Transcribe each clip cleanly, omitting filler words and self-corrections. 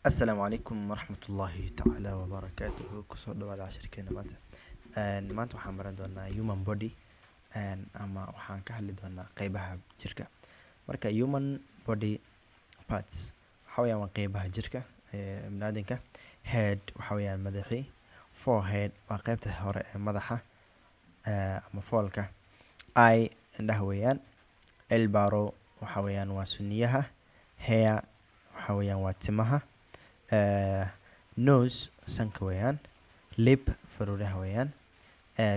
السلام عليكم ورحمة الله تعالى وبركاته. كسر دواد عشر كنا maanta waxaan baran doonaa human body ama waxaan ka hadli doonaa qeybaha jirka. Marka human body parts waxa weeyaan waa qeybaha jirka bini'aadamka. Head waxa weeyaan madaxii. Forehead waa qeybta hore ee madaxa ama foolka. Eye indhaha weeyaan. Elbow waxa weeyaan waa sunniyaha. Hair waxa weeyaan waa timaha. Nose sanka weeyaan. Lip faruuraha weeyaan.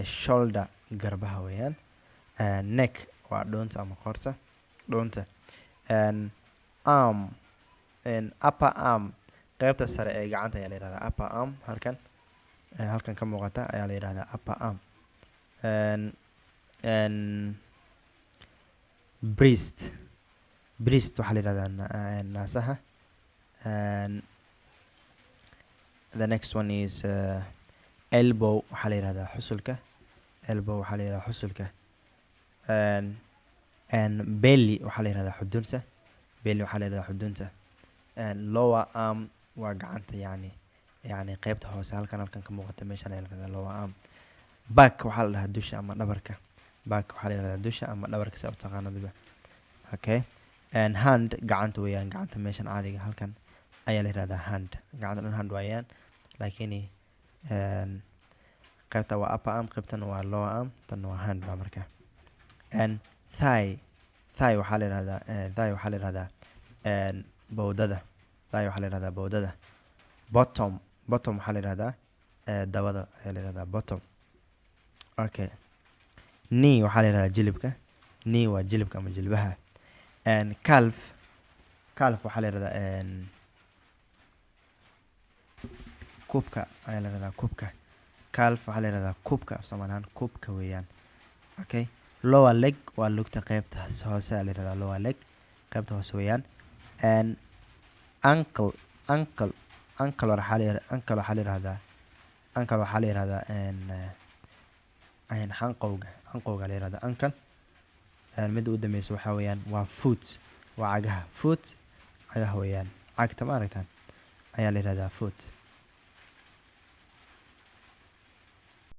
Shoulder garbaha weeyaan. Neck waa dhoonta ama qoorta dhoonta. Arm upper arm qeybta sare ee gacanta ayaa la yiraahdaa upper arm. halkan ka muuqata ayaa la yiraahdaa upper arm. Breast waxaa la yiraahdaa naasaha. The next one is elbow waxaa la yiraahdaa xusulka. Belly waxaa la yiraahdaa xudunta. Lower arm waa gacanta yani qeybta hoose halkan ka muuqata meeshan ayaa la yiraahdaa lower arm. Back waxaa la dhahaa dusha ama dhabarka. Si aad u taqaanadba. Okay. Hand gacanta weeyaan. Gacanta meeshan caadiga halkan ayaa la yiraahdaa hand. Gacanta dhan hand weeyaan laakiin qeybta waa upper arm, qeybtan waa lower arm, tan waa hand ba marka. Thigh waxaa la yiraahdaa bowdada. Bottom waxaa la yiraahdaa dabada ayaa la yiraahdaa bottom. Okay. Knee waxaa la yiraahdaa jilibka. Knee waa jilibka ama jilbaha. Calf waxaa la yiraahdaa kubka ayaa la yiraahdaa kubka. Calf waxaa la yiraahdaa kubka af Soomaaliyan kubka weeyaan. Okay. Lower leg waa lugta qeybta hoose ayaa la yiraahdaa lower leg qeybta hoose weeyaan. Ankle waxaa la yiraahdaa xanqowga la yiraahdaa ankle. Mid u dambaysa waxa weeyaan waa foot waa cagaha. Foot cagaha weeyaan. Cagta ma aragtaan ayaa la yiraahdaa foot.